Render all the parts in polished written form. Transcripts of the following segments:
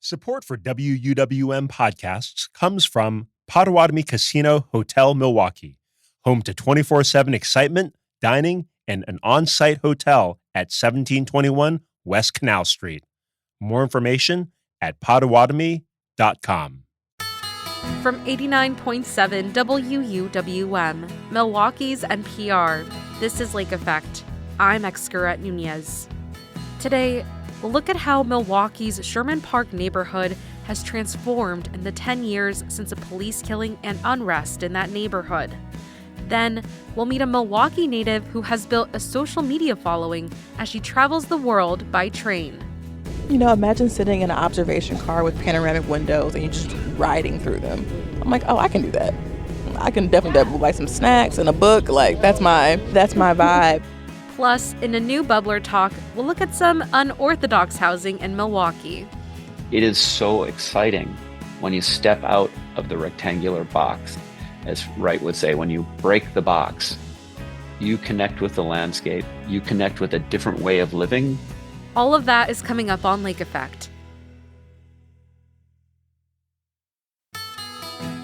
Support for WUWM podcasts comes from Potawatomi Casino Hotel Milwaukee, home to 24/7 excitement, dining, and an on-site hotel at 1721 West Canal Street. More information at potawatomi.com. From 89.7 WUWM, Milwaukee's NPR, this is Lake Effect. I'm Excurret Nunez. Today, we'll look at how Milwaukee's Sherman Park neighborhood has transformed in the 10 years since a police killing and unrest in that neighborhood. Then, we'll meet a Milwaukee native who has built a social media following as she travels the world by train. You know, imagine sitting in an observation car with panoramic windows and you're just riding through them. I'm like, oh, I can do that. I can definitely buy some snacks and a book. Like, that's my vibe. Plus, in a new Bubbler Talk, we'll look at some unorthodox housing in Milwaukee. It is so exciting when you step out of the rectangular box. As Wright would say, when you break the box, you connect with the landscape, you connect with a different way of living. All of that is coming up on Lake Effect.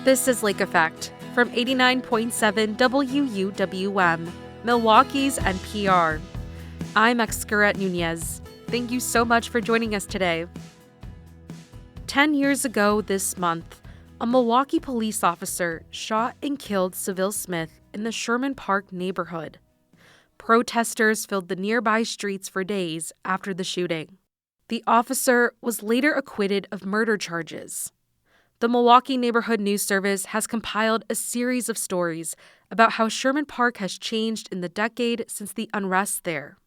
This is Lake Effect from 89.7 WUWM, Milwaukee's NPR. I'm Excurret Nunez. Thank you so much for joining us today. 10 years ago this month, a Milwaukee police officer shot and killed Seville Smith in the Sherman Park neighborhood. Protesters filled the nearby streets for days after the shooting. The officer was later acquitted of murder charges. The Milwaukee Neighborhood News Service has compiled a series of stories about how Sherman Park has changed in the decade since the unrest there.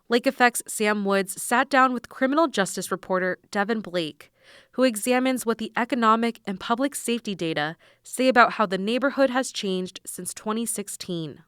Lake Effect's Sam Woods sat down with criminal justice reporter Devin Blake, who examines what the economic and public safety data say about how the neighborhood has changed since 2016.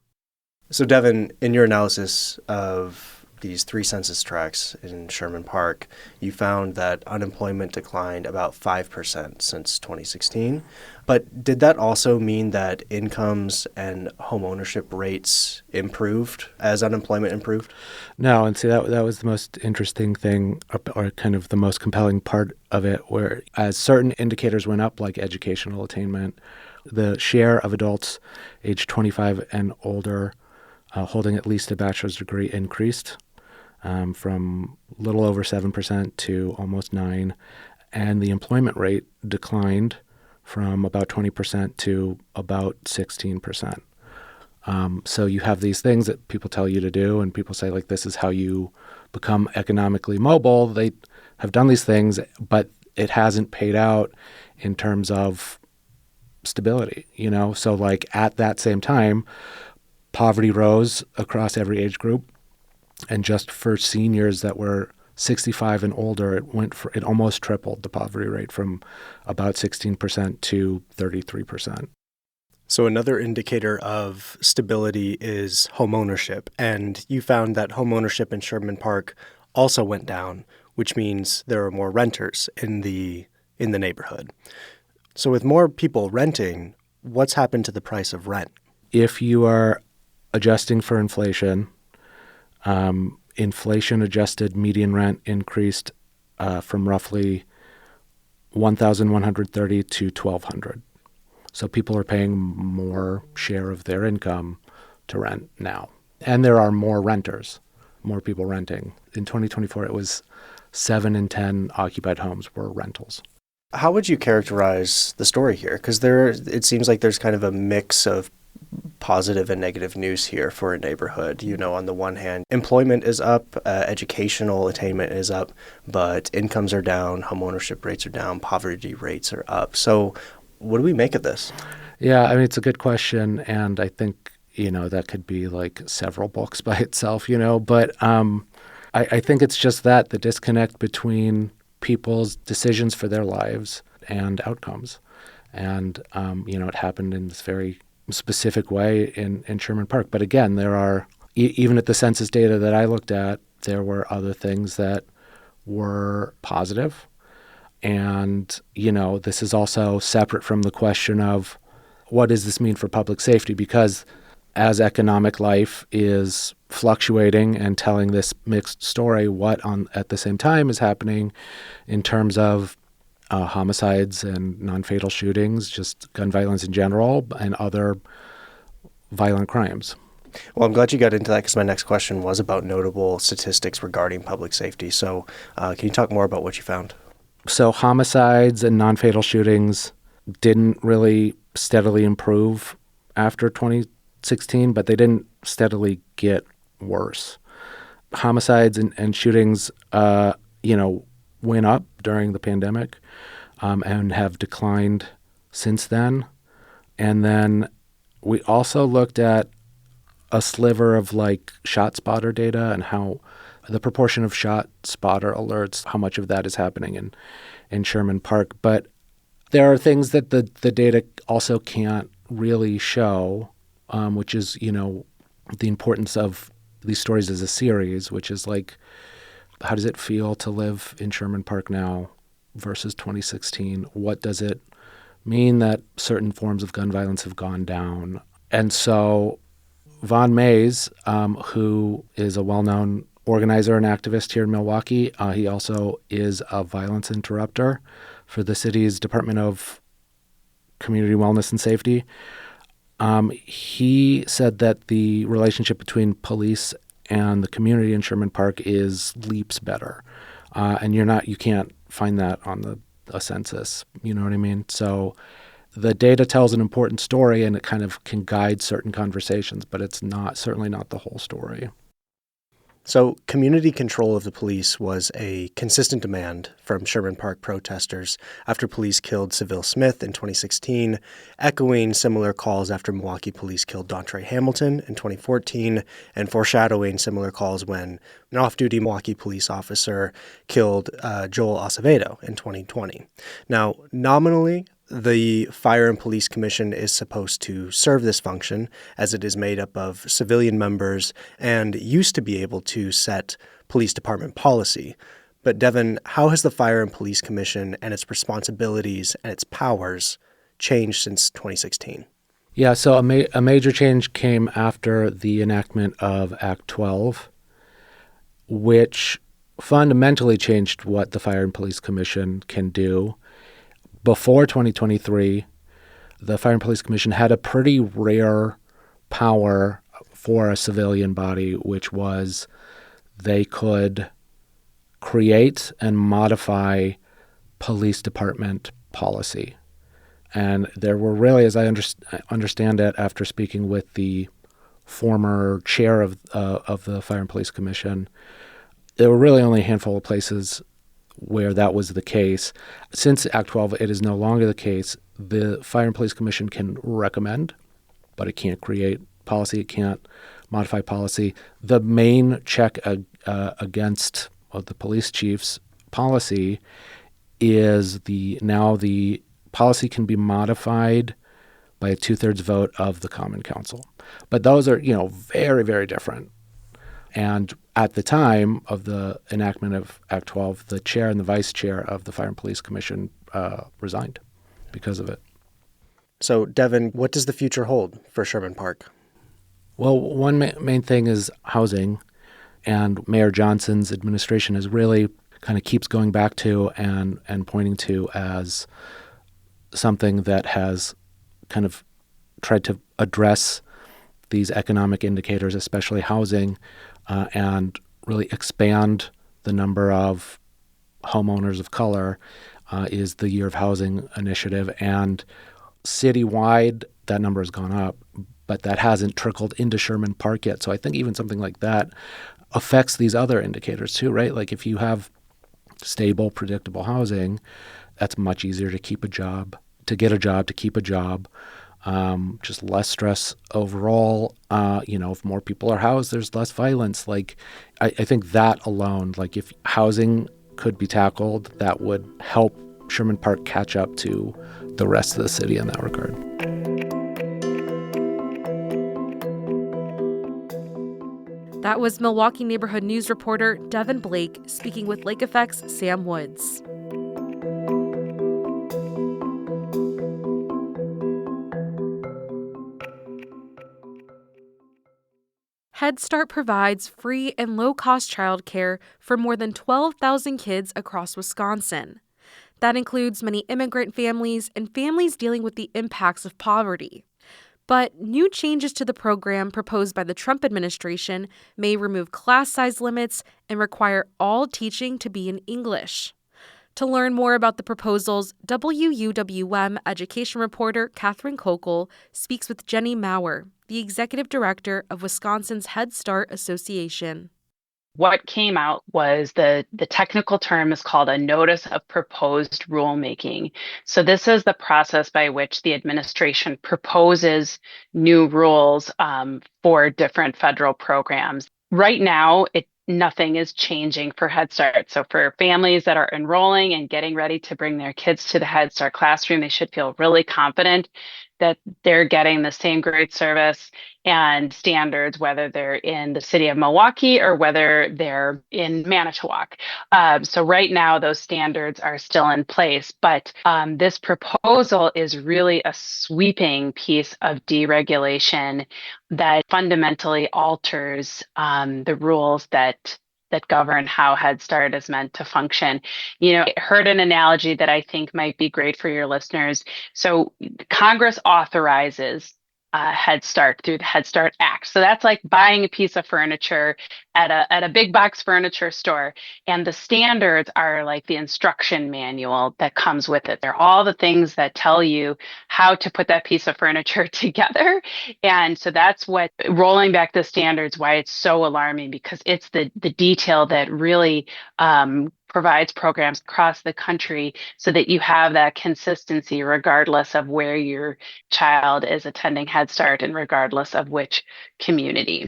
So, Devin, in your analysis of these 3 census tracts in Sherman Park, you found that unemployment declined about 5% since 2016. But did that also mean that incomes and home ownership rates improved as unemployment improved? No, and see, that was the most interesting thing, or kind of the most compelling part of it, where as certain indicators went up, like educational attainment, the share of adults aged 25 and older holding at least a bachelor's degree increased from a little over 7% to almost 9%, and the employment rate declined from about 20% to about 16%. So you have these things that people tell you to do, and people say, like, this is how you become economically mobile. They have done these things, but it hasn't paid out in terms of stability, you know? So, like, at that same time, poverty rose across every age group, and just for seniors that were 65 and older, it almost tripled the poverty rate from about 16% to 33%. So another indicator of stability is home ownership, and you found that home ownership in Sherman Park also went down, which means there are more renters in the neighborhood. So with more people renting, what's happened to the price of rent? If you are adjusting for inflation, inflation-adjusted median rent increased from roughly $1,130 to $1,200. So people are paying more share of their income to rent now. And there are more renters, more people renting. In 2024, it was 7 in 10 occupied homes were rentals. How would you characterize the story here? Because it seems like there's kind of a mix of positive and negative news here for a neighborhood. You know, on the one hand, employment is up, educational attainment is up, but incomes are down, home ownership rates are down, poverty rates are up. So what do we make of this? Yeah, I mean, it's a good question, and I think, you know, that could be like several books by itself, you know, but I think it's just the disconnect between people's decisions for their lives and outcomes. And, you know, it happened in this very specific way in Sherman Park. But again, there are, even at the census data that I looked at, there were other things that were positive. And, you know, this is also separate from the question of what does this mean for public safety? Because as economic life is fluctuating and telling this mixed story, what at the same time is happening in terms of homicides and non-fatal shootings, just gun violence in general, and other violent crimes. Well, I'm glad you got into that because my next question was about notable statistics regarding public safety. So can you talk more about what you found? So homicides and non-fatal shootings didn't really steadily improve after 2016, but they didn't steadily get worse. Homicides and shootings, went up during the pandemic and have declined since then. And then we also looked at a sliver of like shot spotter data and how the proportion of shot spotter alerts, how much of that is happening in Sherman Park. But there are things that the data also can't really show, which is, the importance of these stories as a series, which is like, how does it feel to live in Sherman Park now versus 2016? What does it mean that certain forms of gun violence have gone down? And so Von Mays, who is a well-known organizer and activist here in Milwaukee, he also is a violence interrupter for the city's Department of Community Wellness and Safety. He said that the relationship between police and the community in Sherman Park is leaps better. And you can't find that on a census. You know what I mean? So the data tells an important story and it kind of can guide certain conversations, but it's certainly not the whole story. So community control of the police was a consistent demand from Sherman Park protesters after police killed Seville Smith in 2016, echoing similar calls after Milwaukee police killed Dontre Hamilton in 2014, and foreshadowing similar calls when an off-duty Milwaukee police officer killed Joel Acevedo in 2020. Now, nominally, the Fire and Police Commission is supposed to serve this function, as it is made up of civilian members and used to be able to set police department policy. But Devin, how has the Fire and Police Commission and its responsibilities and its powers changed since 2016? Yeah, so a major change came after the enactment of Act 12, which fundamentally changed what the Fire and Police Commission can do. Before 2023, the Fire and Police Commission had a pretty rare power for a civilian body, which was they could create and modify police department policy. And there were really, as I understand it, after speaking with the former chair of the Fire and Police Commission, there were really only a handful of places where that was the case. Since Act 12, it is no longer the case. The Fire and Police Commission can recommend, but it can't create policy. It can't modify policy. The main check against the police chief's policy is the policy can be modified by a 2/3 vote of the Common Council. But those are, very, very different. And at the time of the enactment of Act 12, the chair and the vice chair of the Fire and Police Commission resigned because of it. So, Devin, what does the future hold for Sherman Park? Well, one main thing is housing, and Mayor Johnson's administration is really kind of keeps going back to and pointing to as something that has kind of tried to address these economic indicators, especially housing, and really expand the number of homeowners of color is the Year of Housing initiative. And citywide, that number has gone up, but that hasn't trickled into Sherman Park yet. So I think even something like that affects these other indicators too, right? Like if you have stable, predictable housing, that's much easier to keep a job, to get a job, to keep a job. Just less stress overall. If more people are housed, there's less violence. Like, I think that alone, like if housing could be tackled, that would help Sherman Park catch up to the rest of the city in that regard. That was Milwaukee Neighborhood News reporter Devin Blake speaking with Lake Effect's Sam Woods. Head Start provides free and low-cost childcare for more than 12,000 kids across Wisconsin. That includes many immigrant families and families dealing with the impacts of poverty. But new changes to the program proposed by the Trump administration may remove class size limits and require all teaching to be in English. To learn more about the proposals, WUWM education reporter Catherine Kokel speaks with Jenny Maurer, the executive director of Wisconsin's Head Start Association. What came out was the technical term is called a notice of proposed rulemaking. So this is the process by which the administration proposes new rules for different federal programs. Right now, nothing is changing for Head Start. So for families that are enrolling and getting ready to bring their kids to the Head Start classroom, they should feel really confident that they're getting the same great service and standards, whether they're in the city of Milwaukee or whether they're in Manitowoc. So right now, those standards are still in place, but this proposal is really a sweeping piece of deregulation that fundamentally alters the rules that govern how Head Start is meant to function. I heard an analogy that I think might be great for your listeners. So Congress authorizes Head Start through the Head Start Act. So that's like buying a piece of furniture at a big box furniture store. And the standards are like the instruction manual that comes with it. They're all the things that tell you how to put that piece of furniture together. And so that's what rolling back the standards, why it's so alarming, because it's the detail that really provides programs across the country so that you have that consistency regardless of where your child is attending Head Start and regardless of which community.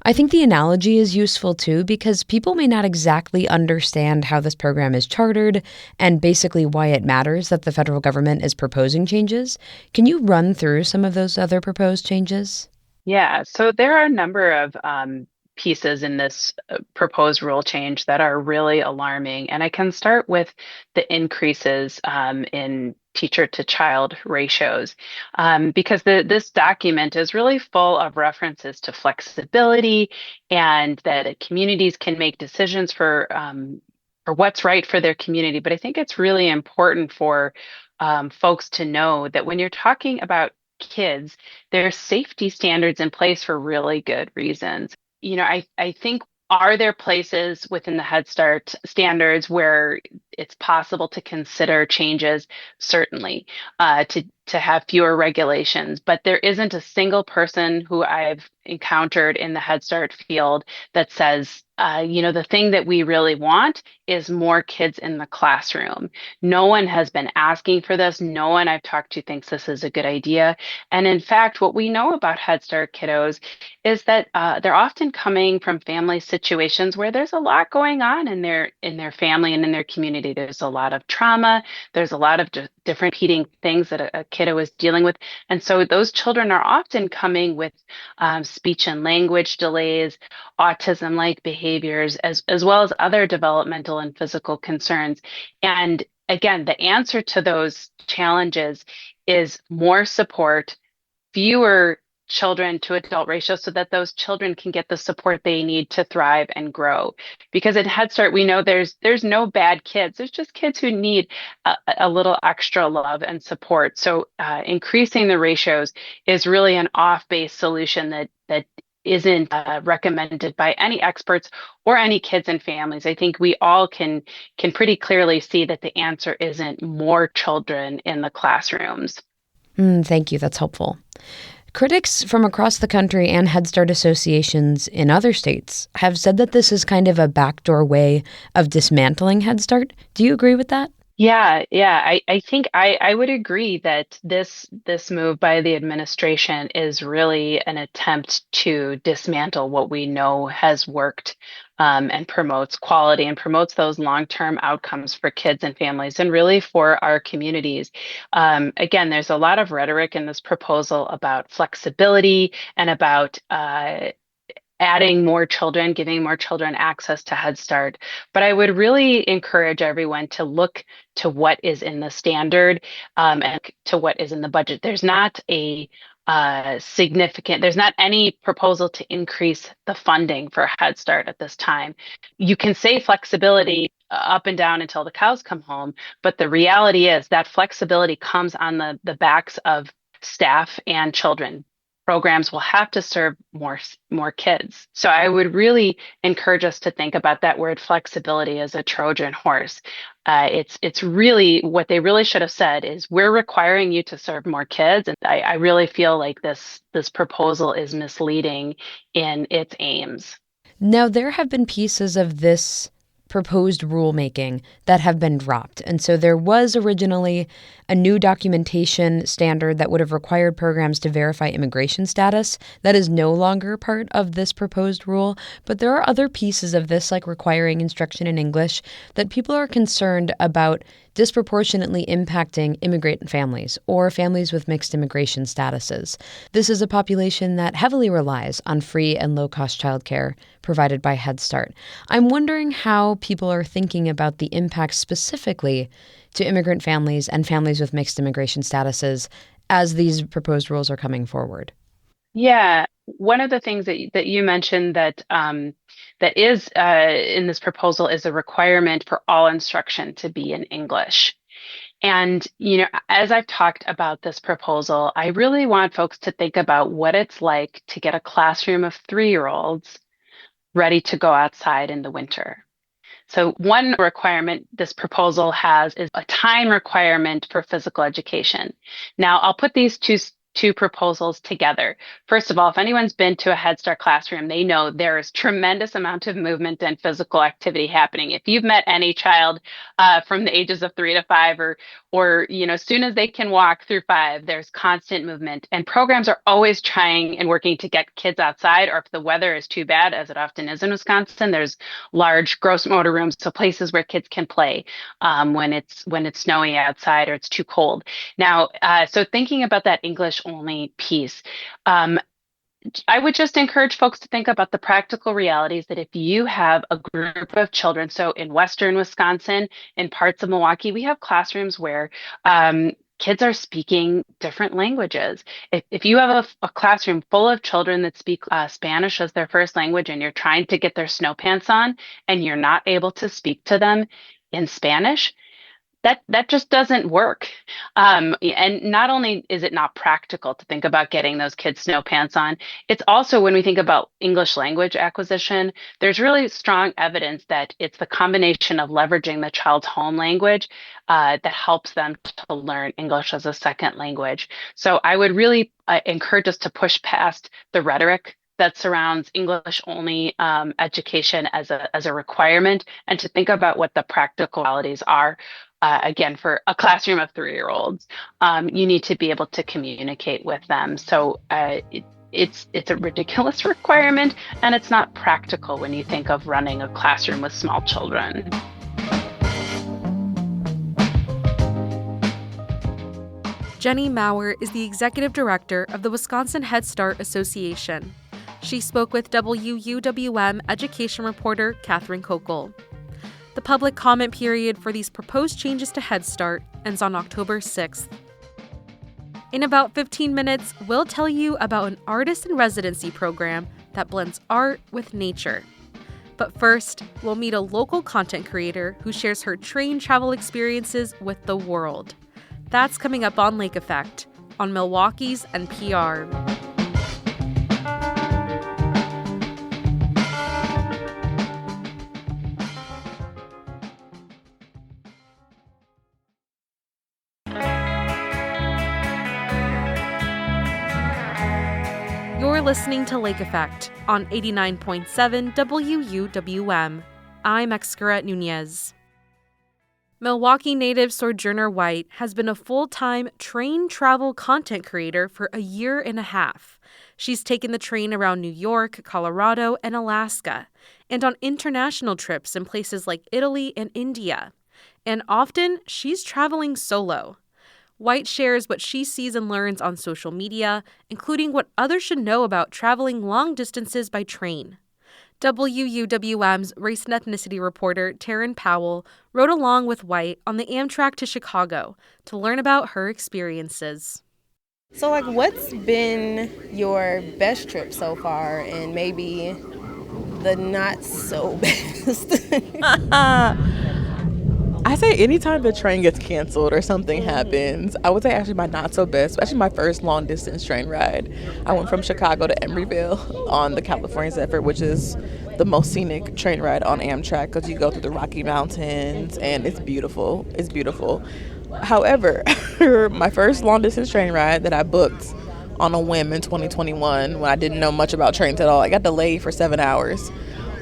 I think the analogy is useful too because people may not exactly understand how this program is chartered and basically why it matters that the federal government is proposing changes. Can you run through some of those other proposed changes? Yeah, so there are a number of pieces in this proposed rule change that are really alarming. And I can start with the increases in teacher to child ratios, because this document is really full of references to flexibility and that communities can make decisions for what's right for their community. But I think it's really important for folks to know that when you're talking about kids, there's safety standards in place for really good reasons. I think, are there places within the Head Start standards where it's possible to consider changes? Certainly, to have fewer regulations, but there isn't a single person who I've encountered in the Head Start field that says, the thing that we really want is more kids in the classroom. No one has been asking for this. No one I've talked to thinks this is a good idea. And in fact, what we know about Head Start kiddos is that they're often coming from family situations where there's a lot going on in their family and in their community. There's a lot of trauma. There's a lot of different repeating things that a kiddo is dealing with. And so those children are often coming with speech and language delays, autism-like behaviors, as well as other developmental and physical concerns. And again, the answer to those challenges is more support, fewer children to adult ratio so that those children can get the support they need to thrive and grow. Because at Head Start, we know there's no bad kids. There's just kids who need a little extra love and support. So increasing the ratios is really an off-base solution that isn't recommended by any experts or any kids and families. I think we all can pretty clearly see that the answer isn't more children in the classrooms. Thank you. That's helpful. Critics from across the country and Head Start associations in other states have said that this is kind of a backdoor way of dismantling Head Start. Do you agree with that? Yeah. I think I would agree that this move by the administration is really an attempt to dismantle what we know has worked and promotes quality and promotes those long-term outcomes for kids and families and really for our communities. Again, there's a lot of rhetoric in this proposal about flexibility and about adding more children, giving more children access to Head Start. But I would really encourage everyone to look to what is in the standard and to what is in the budget. There's not there's not any proposal to increase the funding for Head Start at this time. You can say flexibility, up and down until the cows come home. But the reality is that flexibility comes on the backs of staff and children. Programs will have to serve more kids. So I would really encourage us to think about that word flexibility as a Trojan horse. It's really what they really should have said is we're requiring you to serve more kids. And I really feel like this proposal is misleading in its aims. Now, there have been pieces of this proposed rulemaking that have been dropped. And so there was originally a new documentation standard that would have required programs to verify immigration status. That is no longer part of this proposed rule. But there are other pieces of this, like requiring instruction in English, that people are concerned about disproportionately impacting immigrant families or families with mixed immigration statuses. This is a population that heavily relies on free and low-cost childcare provided by Head Start. I'm wondering how people are thinking about the impacts specifically to immigrant families and families with mixed immigration statuses as these proposed rules are coming forward. Yeah, one of the things that you mentioned that is in this proposal is a requirement for all instruction to be in English. And, as I've talked about this proposal, I really want folks to think about what it's like to get a classroom of 3-year-olds ready to go outside in the winter. So one requirement this proposal has is a time requirement for physical education. Now, I'll put these two proposals together. First of all, if anyone's been to a Head Start classroom, they know there is tremendous amount of movement and physical activity happening. If you've met any child from the ages of 3 to 5 or as soon as they can walk through 5, there's constant movement. And programs are always trying and working to get kids outside, or if the weather is too bad, as it often is in Wisconsin, there's large gross motor rooms, so places where kids can play when it's snowy outside or it's too cold. Now, so thinking about that English only piece, I would just encourage folks to think about the practical realities that if you have a group of children, so in Western Wisconsin, in parts of Milwaukee, we have classrooms where kids are speaking different languages. If you have a classroom full of children that speak Spanish as their first language and you're trying to get their snow pants on and you're not able to speak to them in Spanish, that just doesn't work. And not only is it not practical to think about getting those kids snow pants on, it's also when we think about English language acquisition, there's really strong evidence that it's the combination of leveraging the child's home language that helps them to learn English as a second language. So I would really encourage us to push past the rhetoric that surrounds English only education as a requirement and to think about what the practical realities are. Again, for a classroom of 3-year-olds, you need to be able to communicate with them. So it's a ridiculous requirement, and it's not practical when you think of running a classroom with small children. Jenny Maurer is the executive director of the Wisconsin Head Start Association. She spoke with WUWM education reporter Catherine Kokel. The public comment period for these proposed changes to Head Start ends on October 6th. In about 15 minutes, we'll tell you about an artist in residency program that blends art with nature. But first, we'll meet a local content creator who shares her train travel experiences with the world. That's coming up on Lake Effect, on Milwaukee's NPR. You're listening to Lake Effect on 89.7 WUWM. I'm Excurret Nunez. Milwaukee native Sojourner White has been a full-time train travel content creator for a year and a half. She's taken the train around New York, Colorado, and Alaska, and on international trips in places like Italy and India. And often, she's traveling solo. White shares what she sees and learns on social media, including what others should know about traveling long distances by train. WUWM's race and ethnicity reporter Taryn Powell rode along with White on the Amtrak to Chicago to learn about her experiences. So, what's been your best trip so far and maybe the not so best? I say anytime the train gets canceled or something happens, I would say actually my not so best, actually my first long distance train ride. I went from Chicago to Emeryville on the California Zephyr, which is the most scenic train ride on Amtrak because you go through the Rocky Mountains and it's beautiful. It's beautiful. However, my first long distance train ride that I booked on a whim in 2021 when I didn't know much about trains at all, I got delayed for 7 hours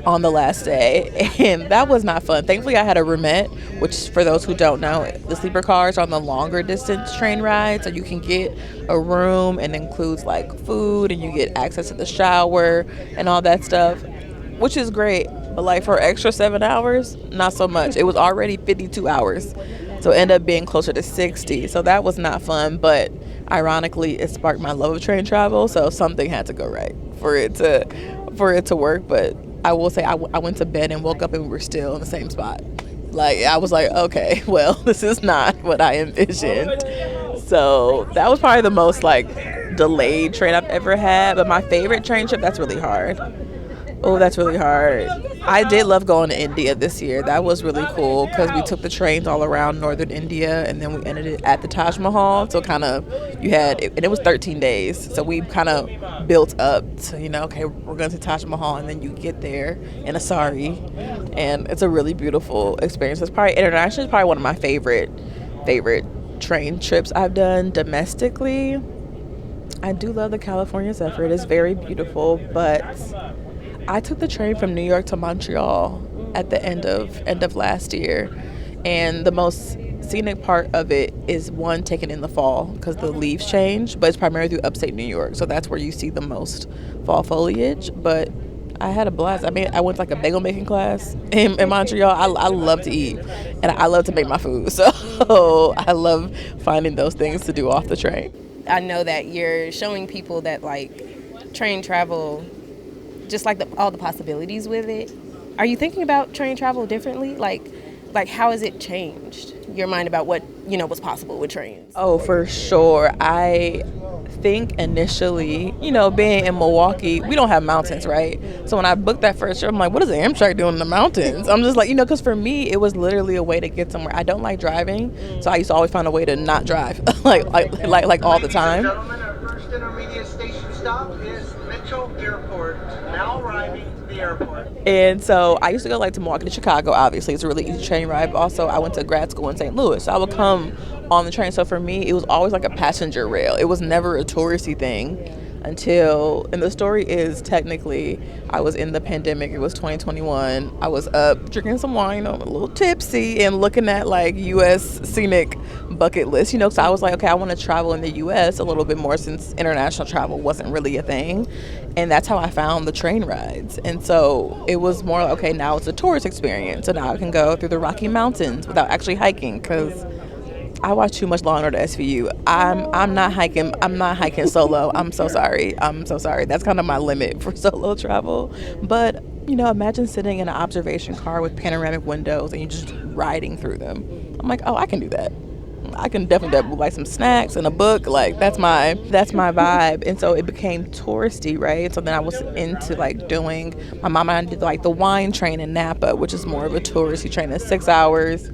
on the last day, and that was not fun. Thankfully, I had a roomette, which for those who don't know, the sleeper cars are on the longer distance train ride, so you can get a room and includes like food and you get access to the shower and all that stuff, which is great. But like for extra 7 hours, not so much. It was already 52 hours, so it ended up being closer to 60. So that was not fun, but ironically, it sparked my love of train travel, so something had to go right for it to work. But I will say I went to bed and woke up and we were still in the same spot. Like, I was like, okay, well, this is not what I envisioned. So that was probably the most, like, delayed train I've ever had. But my favorite train trip, that's really hard. Oh, that's really hard. I did love going to India this year. That was really cool because we took the trains all around northern India and then we ended it at the Taj Mahal. So kind of and it was 13 days. So we kind of built up to, okay, we're going to Taj Mahal, and then you get there in a sari. And it's a really beautiful experience. It's probably internationally, it's probably one of my favorite train trips I've done domestically. I do love the California Zephyr. It is very beautiful, but I took the train from New York to Montreal at the end of last year, and the most scenic part of it is one taken in the fall because the leaves change, but it's primarily through upstate New York, so that's where you see the most fall foliage. But I had a blast. I mean, I went to like a bagel making class in Montreal. I love to eat, and I love to make my food, so I love finding those things to do off the train. I know that you're showing people that like train travel, just like all the possibilities with it. Are you thinking about train travel differently? Like how has it changed your mind about what, was possible with trains? Oh, for sure. I think initially, being in Milwaukee, we don't have mountains, right? So when I booked that first trip, I'm like, what is Amtrak doing in the mountains? I'm just like, because for me, it was literally a way to get somewhere. I don't like driving, so I used to always find a way to not drive, like all the time. Ladies and gentlemen, our first intermediate station stop is Mitchell Airport. Now arriving to the airport. And so I used to go to Milwaukee to Chicago. Obviously, it's a really easy train ride. But also, I went to grad school in St. Louis, so I would come on the train. So for me, it was always like a passenger rail. It was never a touristy thing and the story is technically I was in the pandemic. It was 2021. I was up drinking some wine, a little tipsy, and looking at U.S. scenic bucket list, so I was like, okay, I want to travel in the U.S. a little bit more since international travel wasn't really a thing. And that's how I found the train rides. And so it was more like, okay, now it's a tourist experience. So now I can go through the Rocky Mountains without actually hiking because I watch too much Law & Order SVU. I'm not hiking solo. I'm so sorry. That's kind of my limit for solo travel. But, imagine sitting in an observation car with panoramic windows and you're just riding through them. I'm like, oh, I can do that. I can definitely buy some snacks and a book. That's my vibe. And so it became touristy, right? So then I was into doing, my mom and I did the wine train in Napa, which is more of a touristy train. It's 6 hours.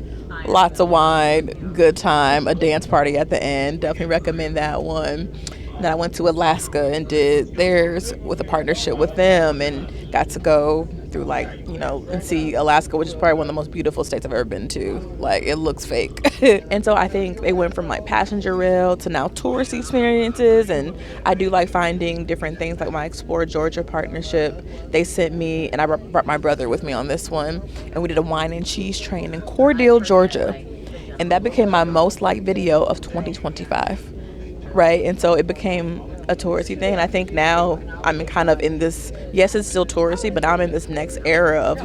Lots of wine, good time, a dance party at the end. Definitely recommend that one. And then I went to Alaska and did theirs with a partnership with them and got to go through and see Alaska, which is probably one of the most beautiful states I've ever been to. It looks fake. And so I think they went from passenger rail to now tourist experiences. And I do finding different things, my Explore Georgia partnership. They sent me, and I brought my brother with me on this one, and we did a wine and cheese train in Cordele, Georgia. And that became my most liked video of 2025. Right? And so it became a touristy thing. And I think now I'm kind of in this, yes, it's still touristy, but I'm in this next era of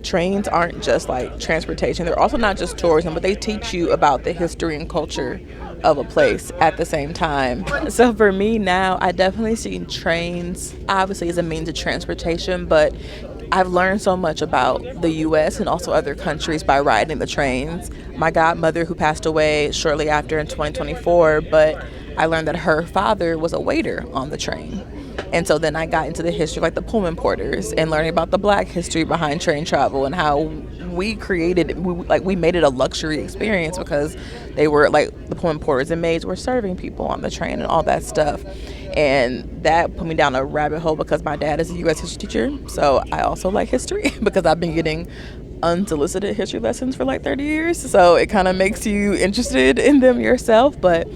trains aren't just transportation. They're also not just tourism, but they teach you about the history and culture of a place at the same time. So for me now, I definitely see trains obviously as a means of transportation, but I've learned so much about the U.S. and also other countries by riding the trains. My godmother, who passed away shortly after in 2024, but I learned that her father was a waiter on the train. And so then I got into the history, like the Pullman porters, and learning about the Black history behind train travel and how we made it a luxury experience because they were like the Pullman porters and maids were serving people on the train and all that stuff. And that put me down a rabbit hole because my dad is a U.S. history teacher. So I also like history because I've been getting unsolicited history lessons for like 30 years. So it kind of makes you interested in them yourself. But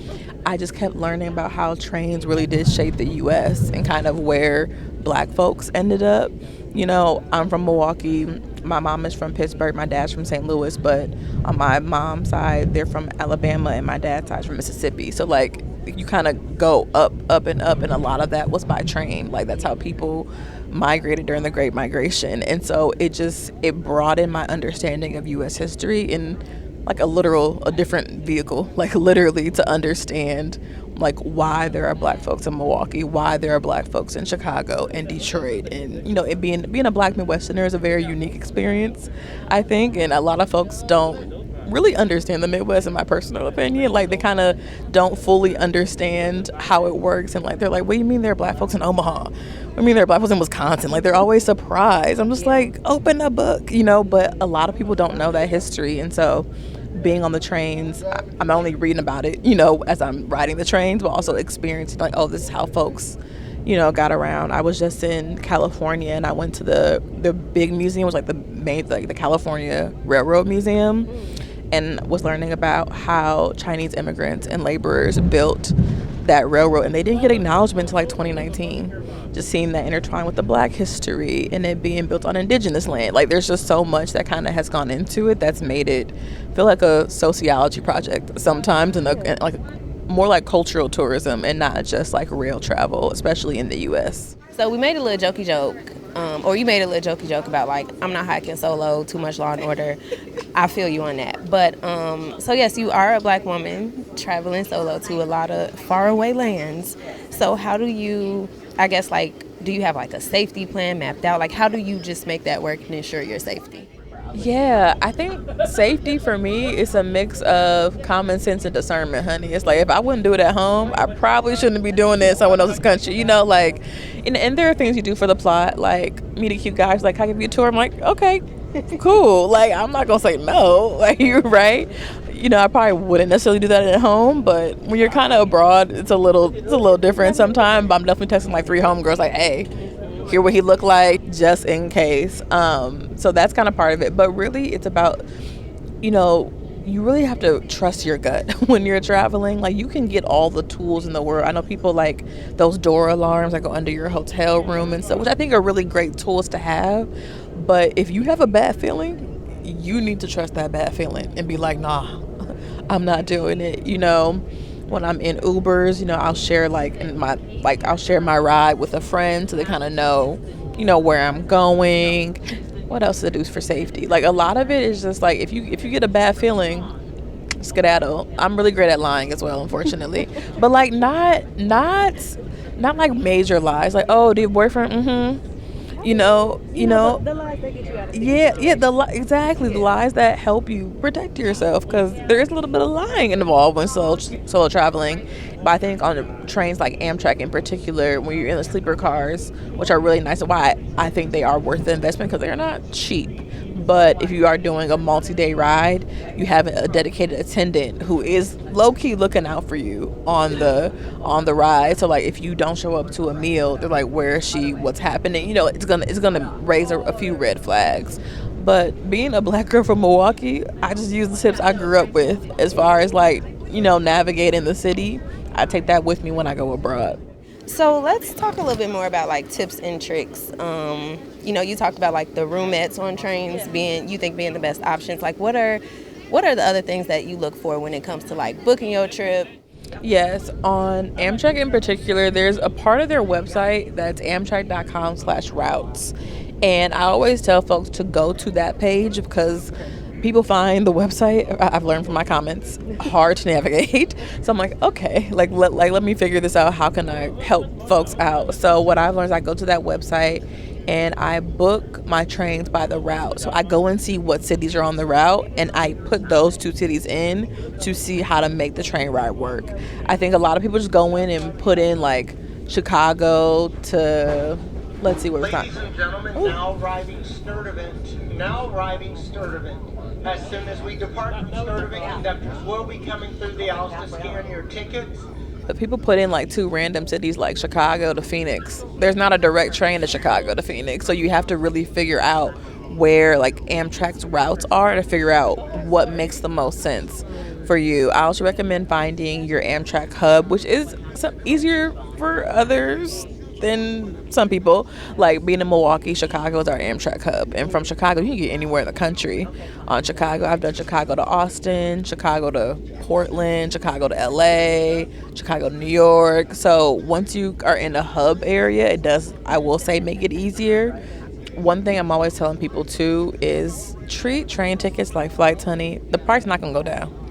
I just kept learning about how trains really did shape the U.S. and kind of where Black folks ended up. You know, I'm from Milwaukee. My mom is from Pittsburgh. My dad's from St. Louis. But on my mom's side, they're from Alabama, and my dad's side's from Mississippi. So, like, you kind of go up, and a lot of that was by train. Like, that's how people migrated during the Great Migration. And so it broadened my understanding of U.S. history in like a different vehicle, like literally to understand like why there are Black folks in Milwaukee, why there are Black folks in Chicago and Detroit. And, you know, it being a Black Midwesterner is a very unique experience, I think. And a lot of folks don't really understand the Midwest, in my personal opinion. Like, they kind of don't fully understand how it works. And like, they're like, what do you mean there are Black folks in Omaha? I mean, there are Black folks in Wisconsin. Like, they're always surprised. I'm just like, open a book, you know. But a lot of people don't know that history. And so being on the trains, I'm not only reading about it, you know, as I'm riding the trains, but also experiencing like, oh, this is how folks, you know, got around. I was just in California and I went to the big museum. It was like the California Railroad Museum, and was learning about how Chinese immigrants and laborers built that railroad, and they didn't get acknowledgement until like 2019. Just seeing that intertwined with the Black history and it being built on indigenous land. Like, there's just so much that kind of has gone into it that's made it feel like a sociology project sometimes, and like more like cultural tourism and not just like rail travel, especially in the U.S. So we made a little jokey joke, or you made a little jokey joke about like, I'm not hiking solo, too much Law and Order. I feel you on that. But so yes, you are a Black woman traveling solo to a lot of faraway lands. So how do you, I guess, like, do you have like a safety plan mapped out? Like, how do you just make that work and ensure your safety? Yeah, I think safety for me is a mix of common sense and discernment, honey. It's like, if I wouldn't do it at home, I probably shouldn't be doing it in someone else's country, you know, like, and there are things you do for the plot, like meet a cute guy, like, can I give you a tour? I'm like, okay, cool. Like, I'm not gonna say no, like, you're right. You know, I probably wouldn't necessarily do that at home, but when you're kind of abroad, it's a little different sometimes. But I'm definitely texting like 3 homegirls, like, hey, hear what he looked like, just in case. So that's kind of part of it. But really, it's about, you know, you really have to trust your gut when you're traveling. Like, you can get all the tools in the world. I know people like those door alarms that go under your hotel room and stuff, which I think are really great tools to have. But if you have a bad feeling, you need to trust that bad feeling and be like, nah, I'm not doing it. You know, when I'm in Ubers, you know, I'll share I'll share my ride with a friend so they kind of know, you know, where I'm going. What else to do for safety? Like, a lot of it is just like, if you get a bad feeling, skedaddle. I'm really great at lying as well, unfortunately. But like, not like major lies. Like, oh, do you have a boyfriend? You know, the lies that get you out of things. Exactly, the lies that help you protect yourself, because there is a little bit of lying involved when solo traveling. But I think on the trains like Amtrak in particular, when you're in the sleeper cars, which are really nice, and why I think they are worth the investment, because they're not cheap. But if you are doing a multi-day ride, you have a dedicated attendant who is low-key looking out for you on the ride. So like, if you don't show up to a meal, they're like, where is she? What's happening? You know, it's gonna raise a few red flags. But being a Black girl from Milwaukee, I just use the tips I grew up with as far as like, you know, navigating the city. I take that with me when I go abroad. So let's talk a little bit more about like tips and tricks. You know, you talked about like the roomettes on trains being the best options. Like, what are the other things that you look for when it comes to like booking your trip? Yes, on Amtrak in particular, there's a part of their website that's amtrak.com/routes. And I always tell folks to go to that page because people find the website, I've learned from my comments, hard to navigate. So I'm like, okay, let me figure this out. How can I help folks out? So what I've learned is I go to that website and I book my trains by the route. So I go and see what cities are on the route, and I put those 2 cities in to see how to make the train ride work. I think a lot of people just go in and put in like Chicago to, let's see where it's not. Ladies and gentlemen, now arriving Sturtevant. As soon as we depart from Sturtevant, conductors will be coming through the aisles to scan your tickets. But people put in like two random cities like Chicago to Phoenix. There's not a direct train to Chicago to Phoenix, so you have to really figure out where like Amtrak's routes are to figure out what makes the most sense for you. I also recommend finding your Amtrak hub, which is easier for others than some people. Like being in Milwaukee, Chicago is our Amtrak hub, and from Chicago you can get anywhere in the country on Chicago. I've done Chicago to Austin, Chicago to Portland, Chicago to LA, Chicago to New York. So once you are in a hub area, it does, I will say, make it easier. One thing I'm always telling people too is treat train tickets like flights, honey. The price not gonna go down.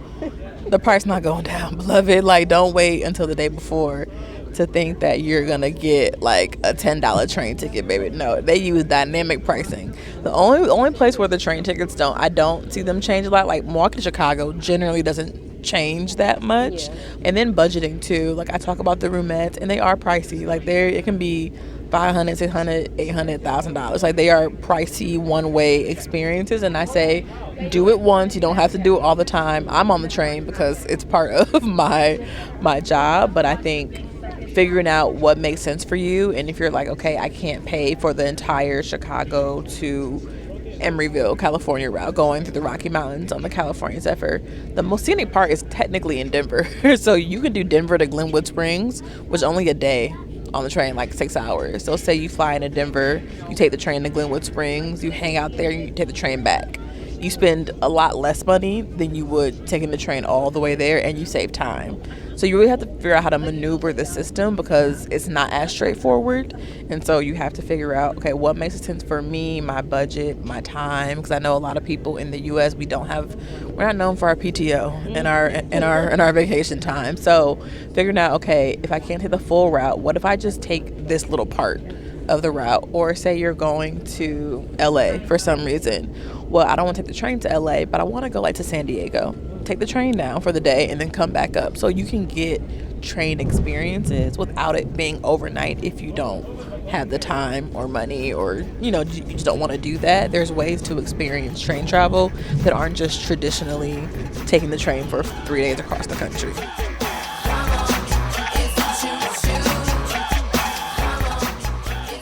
The price not going down, beloved. Like, don't wait until the day before to think that you're gonna get like a $10 train ticket, baby. No, they use dynamic pricing. The only place where the train tickets I don't see them change a lot, like Milwaukee to Chicago generally doesn't change that much. Yeah. And then budgeting too. Like I talk about the roomettes, and they are pricey. Like it can be $500, $600, $800, $1,000. Like they are pricey one-way experiences, and I say do it once. You don't have to do it all the time. I'm on the train because it's part of my job, but I think figuring out what makes sense for you, and if you're like, okay, I can't pay for the entire Chicago to Emeryville, California route going through the Rocky Mountains on the California Zephyr. The most scenic part is technically in Denver. So you can do Denver to Glenwood Springs, which is only a day on the train, like 6 hours. So say you fly into Denver, you take the train to Glenwood Springs, you hang out there, you take the train back. You spend a lot less money than you would taking the train all the way there, and you save time. So you really have to figure out how to maneuver the system because it's not as straightforward. And so you have to figure out, okay, what makes sense for me, my budget, my time. Because I know a lot of people in the U.S. we're not known for our PTO and our vacation time. So figuring out, okay, if I can't take the full route, what if I just take this little part of the route? Or say you're going to LA for some reason. Well, I don't want to take the train to LA, but I want to go like to San Diego. Take the train down for the day and then come back up. So you can get train experiences without it being overnight if you don't have the time or money, or you just don't want to do that. There's ways to experience train travel that aren't just traditionally taking the train for 3 days across the country.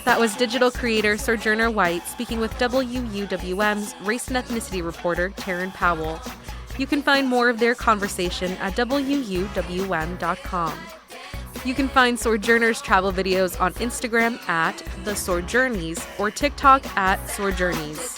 That was digital creator Sojourner White speaking with WUWM's race and ethnicity reporter Taryn Powell. You can find more of their conversation at WUWM.com. You can find Sojourner's travel videos on Instagram at The Sojourneys or TikTok at Sojourneys.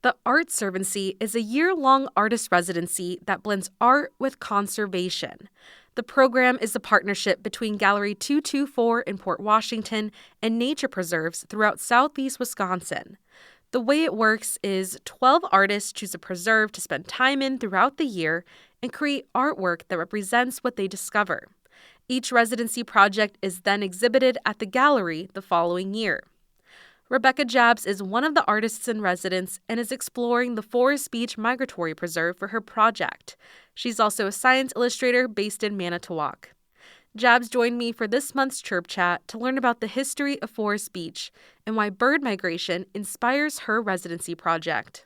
The Art Servancy is a year-long artist residency that blends art with conservation. The program is a partnership between Gallery 224 in Port Washington and nature preserves throughout southeast Wisconsin. The way it works is 12 artists choose a preserve to spend time in throughout the year and create artwork that represents what they discover. Each residency project is then exhibited at the gallery the following year. Rebecca Jabs is one of the artists in residence and is exploring the Forest Beach Migratory Preserve for her project. She's also a science illustrator based in Manitowoc. Jabs joined me for this month's Chirp Chat to learn about the history of Forest Beach and why bird migration inspires her residency project.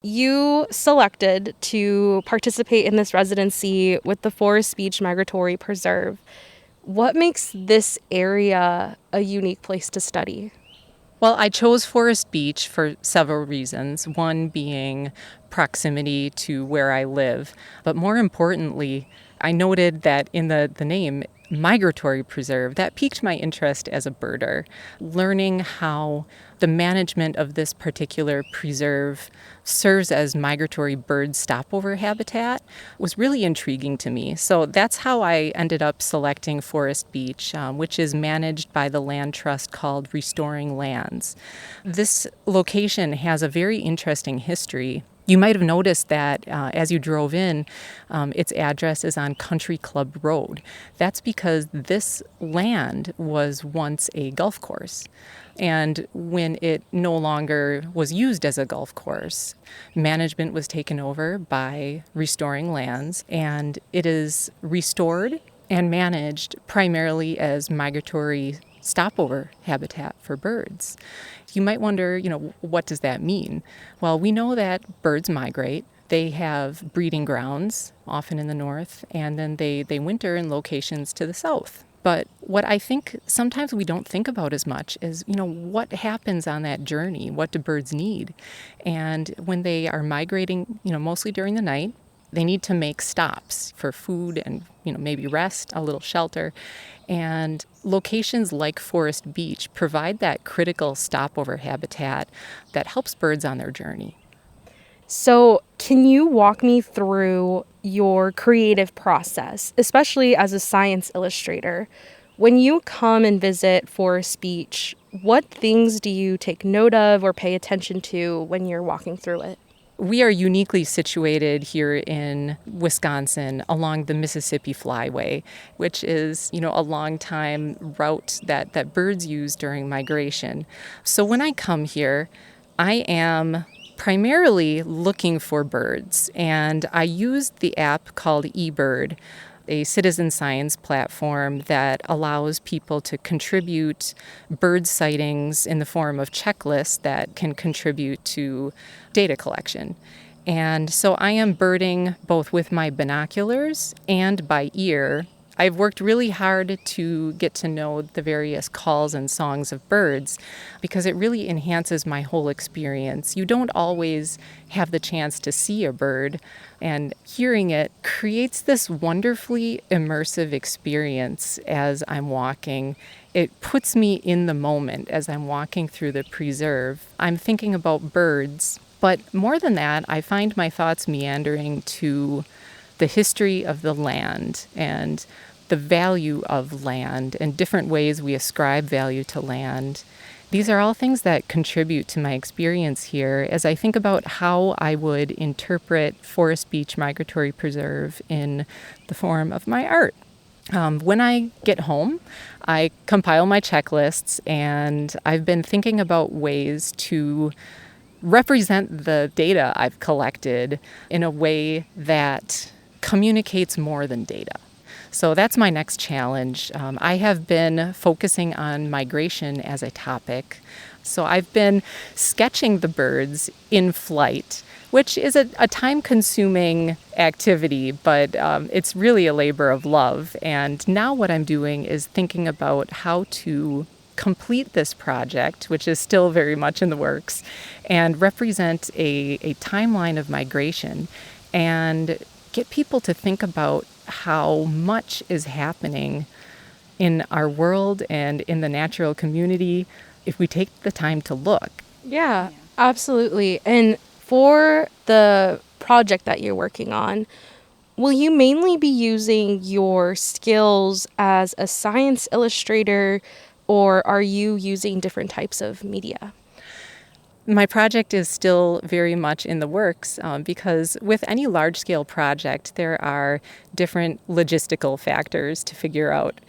You selected to participate in this residency with the Forest Beach Migratory Preserve. What makes this area a unique place to study? Well, I chose Forest Beach for several reasons, one being proximity to where I live. But more importantly, I noted that in the name, Migratory Preserve, that piqued my interest as a birder. Learning how the management of this particular preserve serves as migratory bird stopover habitat was really intriguing to me. So that's how I ended up selecting Forest Beach, which is managed by the land trust called Restoring Lands. This location has a very interesting history. You might have noticed that as you drove in, its address is on Country Club Road. That's because this land was once a golf course. And when it no longer was used as a golf course, management was taken over by Restoring Lands, and it is restored and managed primarily as migratory stopover habitat for birds. You might wonder, what does that mean? Well, we know that birds migrate. They have breeding grounds, often in the north, and then they winter in locations to the south. But what I think sometimes we don't think about as much is, what happens on that journey? What do birds need? And when they are migrating, mostly during the night, they need to make stops for food and, maybe rest, a little shelter. And locations like Forest Beach provide that critical stopover habitat that helps birds on their journey. So, can you walk me through your creative process, especially as a science illustrator? When you come and visit Forest Beach, what things do you take note of or pay attention to when you're walking through it? We are uniquely situated here in Wisconsin along the Mississippi Flyway, which is, a long time route that birds use during migration. So when I come here, I am primarily looking for birds, and I used the app called eBird, a citizen science platform that allows people to contribute bird sightings in the form of checklists that can contribute to data collection. And so I am birding both with my binoculars and by ear. I've worked really hard to get to know the various calls and songs of birds because it really enhances my whole experience. You don't always have the chance to see a bird, and hearing it creates this wonderfully immersive experience as I'm walking. It puts me in the moment as I'm walking through the preserve. I'm thinking about birds, but more than that, I find my thoughts meandering to the history of the land and the value of land and different ways we ascribe value to land. These are all things that contribute to my experience here as I think about how I would interpret Forest Beach Migratory Preserve in the form of my art. When I get home, I compile my checklists, and I've been thinking about ways to represent the data I've collected in a way that communicates more than data. So that's my next challenge. I have been focusing on migration as a topic. So I've been sketching the birds in flight, which is a time-consuming activity, but it's really a labor of love. And now what I'm doing is thinking about how to complete this project, which is still very much in the works, and represent a timeline of migration and get people to think about how much is happening in our world and in the natural community if we take the time to look. Yeah, absolutely. And for the project that you're working on, will you mainly be using your skills as a science illustrator, or are you using different types of media? My project is still very much in the works because with any large-scale project, there are different logistical factors to figure out.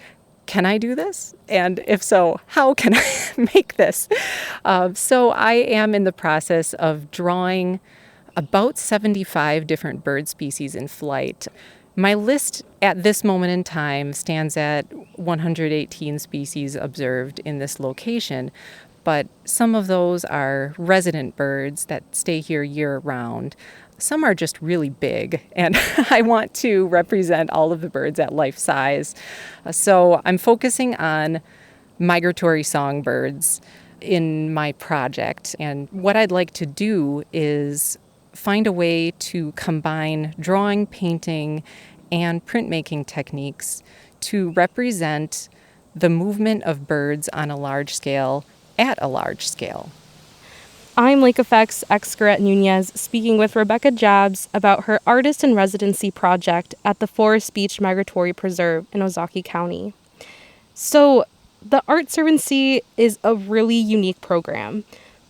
Can I do this? And if so, how can I make this? So I am in the process of drawing about 75 different bird species in flight. My list at this moment in time stands at 118 species observed in this location, but some of those are resident birds that stay here year-round. Some are just really big, and I want to represent all of the birds at life size. So I'm focusing on migratory songbirds in my project, and what I'd like to do is find a way to combine drawing, painting, and printmaking techniques to represent the movement of birds on a large scale at a large scale. I'm Lake Effects Excret Nunez speaking with Rebecca Jabs about her artist in residency project at the Forest Beach Migratory Preserve in Ozaukee County. So the Art Servancy is a really unique program,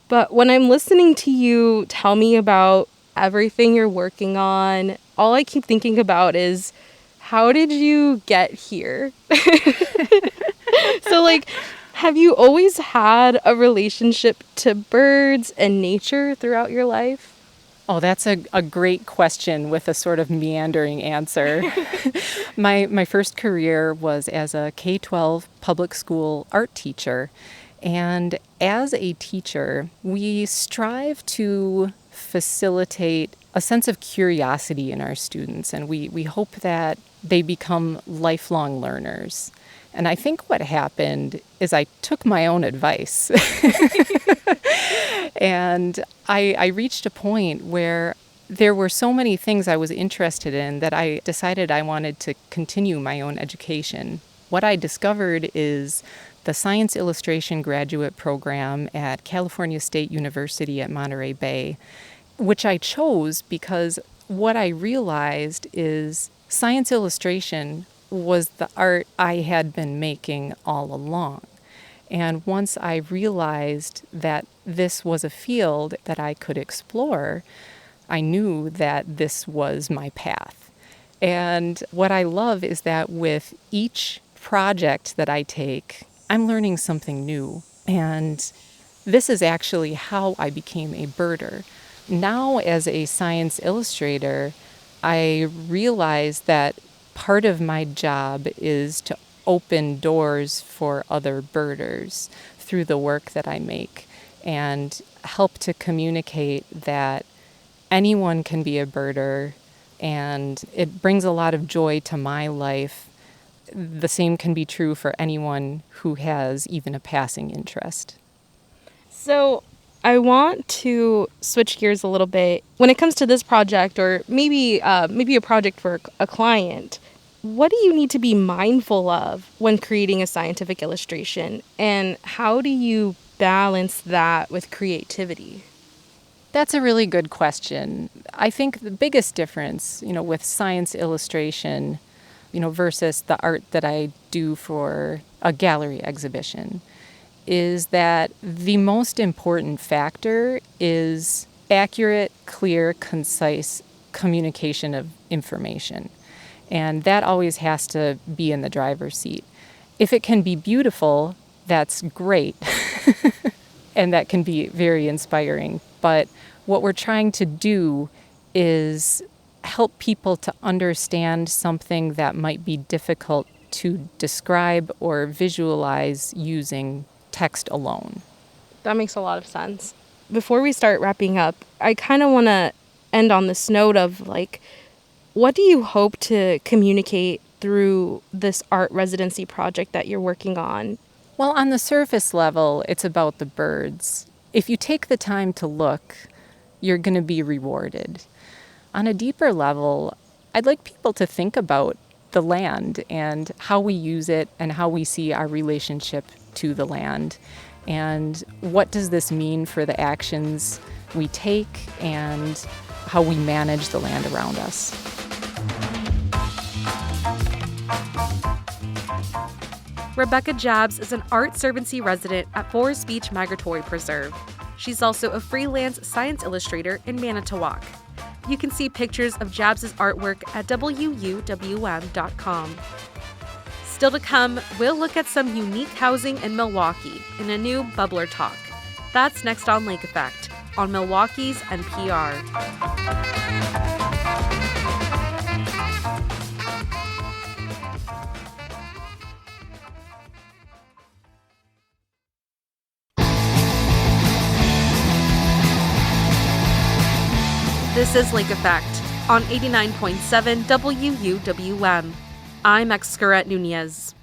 but when I'm listening to you tell me about everything you're working on, all I keep thinking about is, how did you get here? So, like, have you always had a relationship to birds and nature throughout your life? Oh, that's a great question with a sort of meandering answer. My first career was as a K-12 public school art teacher. And as a teacher, we strive to facilitate a sense of curiosity in our students, and we hope that they become lifelong learners. And I think what happened is I took my own advice. And I reached a point where there were so many things I was interested in that I decided I wanted to continue my own education. What I discovered is the Science Illustration graduate program at California State University at Monterey Bay, which I chose because what I realized is science illustration was the art I had been making all along. And once I realized that this was a field that I could explore, I knew that this was my path. And what I love is that with each project that I take, I'm learning something new. And this is actually how I became a birder. Now, as a science illustrator, I realize that part of my job is to open doors for other birders through the work that I make and help to communicate that anyone can be a birder, and it brings a lot of joy to my life. The same can be true for anyone who has even a passing interest. So I want to switch gears a little bit. When it comes to this project, or maybe a project for a client, what do you need to be mindful of when creating a scientific illustration, and how do you balance that with creativity? That's a really good question. I think the biggest difference, with science illustration, versus the art that I do for a gallery exhibition, is that the most important factor is accurate, clear, concise communication of information. And that always has to be in the driver's seat. If it can be beautiful, that's great. And that can be very inspiring. But what we're trying to do is help people to understand something that might be difficult to describe or visualize using text alone. That makes a lot of sense. Before we start wrapping up, I kind of want to end on this note of, like, what do you hope to communicate through this art residency project that you're working on? Well, on the surface level, it's about the birds. If you take the time to look, you're going to be rewarded. On a deeper level, I'd like people to think about the land and how we use it and how we see our relationship to the land. And what does this mean for the actions we take and how we manage the land around us? Rebecca Jabs is an Art Servancy resident at Forest Beach Migratory Preserve. She's also a freelance science illustrator in Manitowoc. You can see pictures of Jabs' artwork at wuwm.com. Still to come, we'll look at some unique housing in Milwaukee in a new Bubbler Talk. That's next on Lake Effect on Milwaukee's NPR. This is Lake Effect on 89.7 WUWM. I'm Excurret Nunez.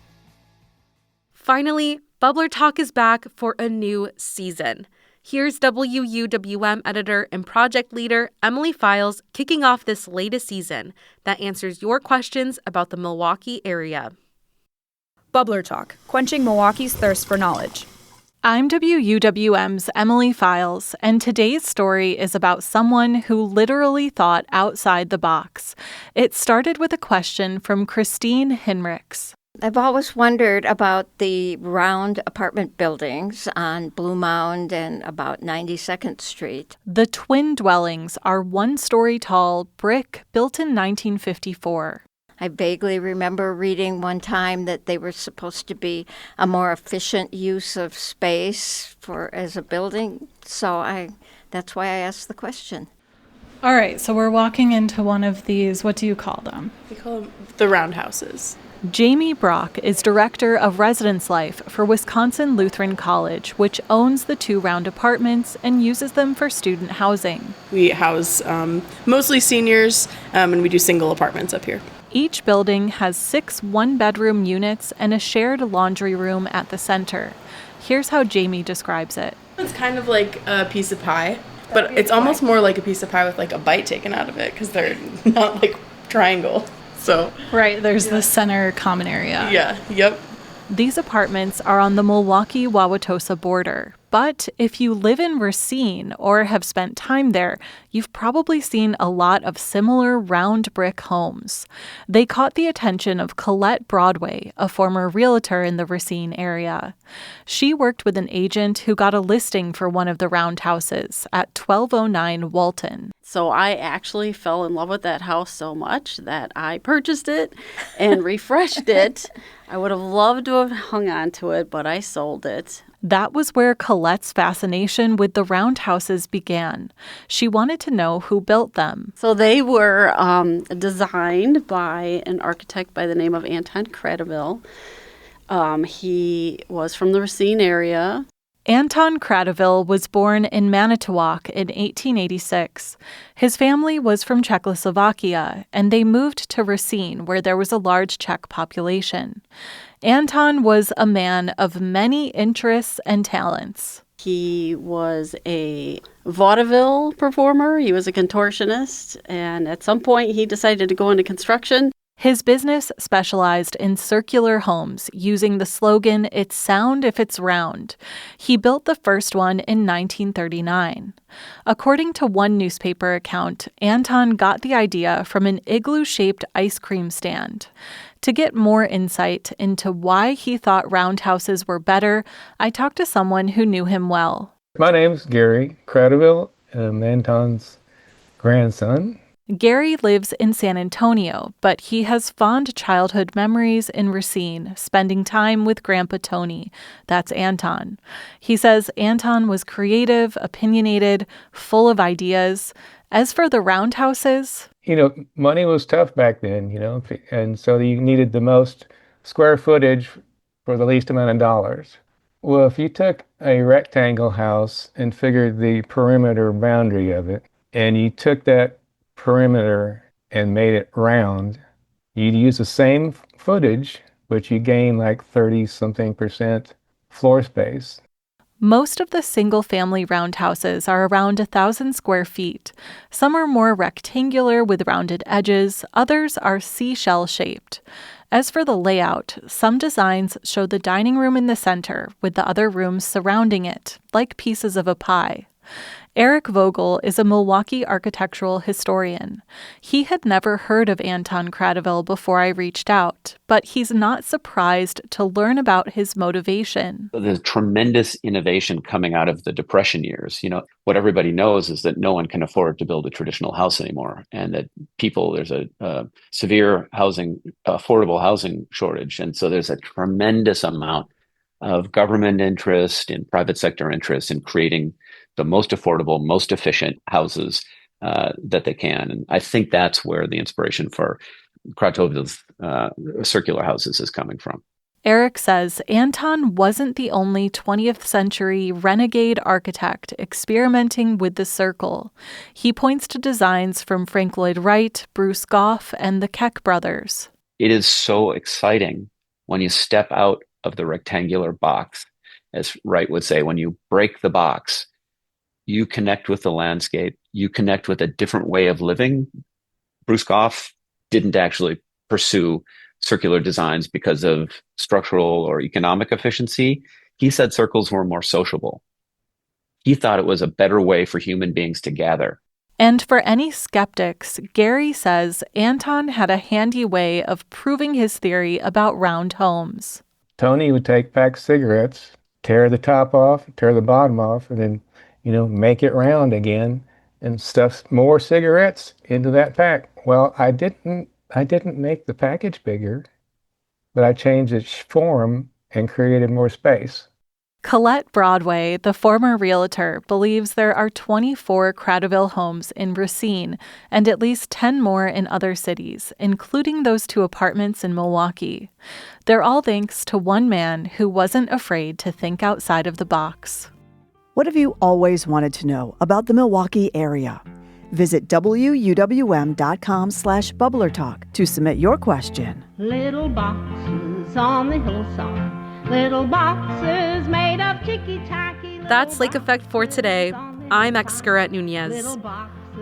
Finally, Bubbler Talk is back for a new season. Here's WUWM editor and project leader Emily Files kicking off this latest season that answers your questions about the Milwaukee area. Bubbler Talk, quenching Milwaukee's thirst for knowledge. I'm WUWM's Emily Files, and today's story is about someone who literally thought outside the box. It started with a question from Christine Hinrichs. I've always wondered about the round apartment buildings on Blue Mound and about 92nd Street. The twin dwellings are 1 story tall, brick, built in 1954. I vaguely remember reading one time that they were supposed to be a more efficient use of space as a building. So that's why I asked the question. All right, so we're walking into one of these, what do you call them? We call them the roundhouses. Jamie Brock is director of residence life for Wisconsin Lutheran College, which owns the 2 round apartments and uses them for student housing. We house mostly seniors, and we do single apartments up here. Each building has 6 1-bedroom units and a shared laundry room at the center. Here's how Jamie describes it. It's kind of like a piece of pie, but it's almost more like a piece of pie with like a bite taken out of it because they're not like triangle. So right, there's the center common area. Yeah, yep. These apartments are on the Milwaukee-Wauwatosa border. But if you live in Racine or have spent time there, you've probably seen a lot of similar round brick homes. They caught the attention of Colette Broadway, a former realtor in the Racine area. She worked with an agent who got a listing for one of the roundhouses at 1209 Walton. So I actually fell in love with that house so much that I purchased it and refreshed it. I would have loved to have hung on to it, but I sold it. That was where Colette's fascination with the roundhouses began. She wanted to know who built them. So they were designed by an architect by the name of Anton Cradaville. He was from the Racine area. Anton Cradaville was born in Manitowoc in 1886. His family was from Czechoslovakia, and they moved to Racine, where there was a large Czech population. Anton was a man of many interests and talents. He was a vaudeville performer. He was a contortionist, and at some point he decided to go into construction. His business specialized in circular homes, using the slogan, "It's sound if it's round." He built the first one in 1939. According to one newspaper account, Anton got the idea from an igloo-shaped ice cream stand. To get more insight into why he thought roundhouses were better, I talked to someone who knew him well. My name's Gary Cradaville. I'm Anton's grandson. Gary lives in San Antonio, but he has fond childhood memories in Racine, spending time with Grandpa Tony. That's Anton. He says Anton was creative, opinionated, full of ideas. As for the roundhouses, money was tough back then, and so you needed the most square footage for the least amount of dollars. Well, if you took a rectangle house and figured the perimeter boundary of it, and you took that perimeter and made it round, you'd use the same footage, but you gain like 30-something% floor space. most of the single-family roundhouses are around 1,000 square feet. Some are more rectangular with rounded edges, others are seashell-shaped. As for the layout, some designs show the dining room in the center with the other rooms surrounding it, like pieces of a pie. Eric Vogel is a Milwaukee architectural historian. He had never heard of Anton Cradaville before I reached out, but he's not surprised to learn about his motivation. There's tremendous innovation coming out of the Depression years. What everybody knows is that no one can afford to build a traditional house anymore, and that there's a severe affordable housing shortage. And so there's a tremendous amount of government interest and private sector interest in creating the most affordable, most efficient houses that they can. And I think that's where the inspiration for Cradaville's circular houses is coming from. Eric says Anton wasn't the only 20th century renegade architect experimenting with the circle. He points to designs from Frank Lloyd Wright, Bruce Goff, and the Keck brothers. It is so exciting when you step out of the rectangular box, as Wright would say. When you break the box, you connect with the landscape, you connect with a different way of living. Bruce Goff didn't actually pursue circular designs because of structural or economic efficiency. He said circles were more sociable. He thought it was a better way for human beings to gather. And for any skeptics, Gary says Anton had a handy way of proving his theory about round homes. Tony would take pack of cigarettes, tear the top off, tear the bottom off, and then, make it round again and stuff more cigarettes into that pack. Well, I didn't make the package bigger, but I changed its form and created more space. Colette Broadway, the former realtor, believes there are 24 Cradaville homes in Racine and at least 10 more in other cities, including those 2 apartments in Milwaukee. They're all thanks to one man who wasn't afraid to think outside of the box. What have you always wanted to know about the Milwaukee area? Visit wuwm.com/bubblertalk to submit your question. Little boxes on the hillside. Little boxes made of ticky-tacky. That's Lake Effect for today. I'm Excurret Nunez.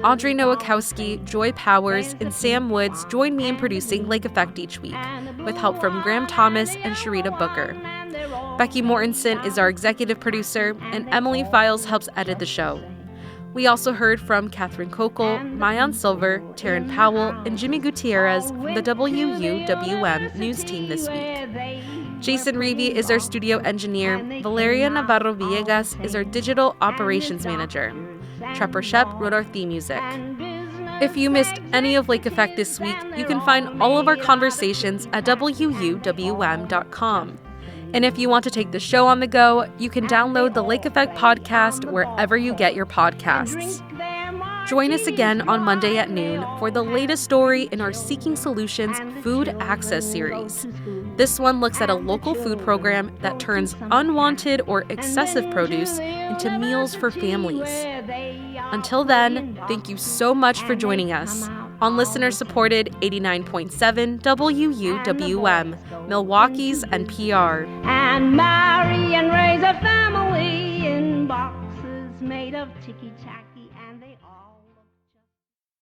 Audrey Nowakowski, Joy Powers, and Sam Woods join me in producing Lake Effect each week, with help from Graham Thomas and Sharita Booker. Becky Mortensen is our executive producer, and Emily Files helps edit the show. We also heard from Catherine Kokel, Mayan Silver, Taryn Powell, and Jimmy Gutierrez from the WUWM news team this week. Jason Reevy is our studio engineer. Valeria Navarro Villegas is our digital operations manager. Trepper Shep wrote our theme music. If you missed any of Lake Effect this week, you can find all of our conversations at wuwm.com. And if you want to take the show on the go, you can download the Lake Effect podcast wherever you get your podcasts. Join us again on Monday at noon for the latest story in our Seeking Solutions Food Access series. This one looks at a local food program that turns unwanted or excessive produce into meals for families. Until then, thank you so much for joining us on listener-supported 89.7 WUWM, Milwaukee's NPR. And marry and raise a family in boxes made of ticky-tack.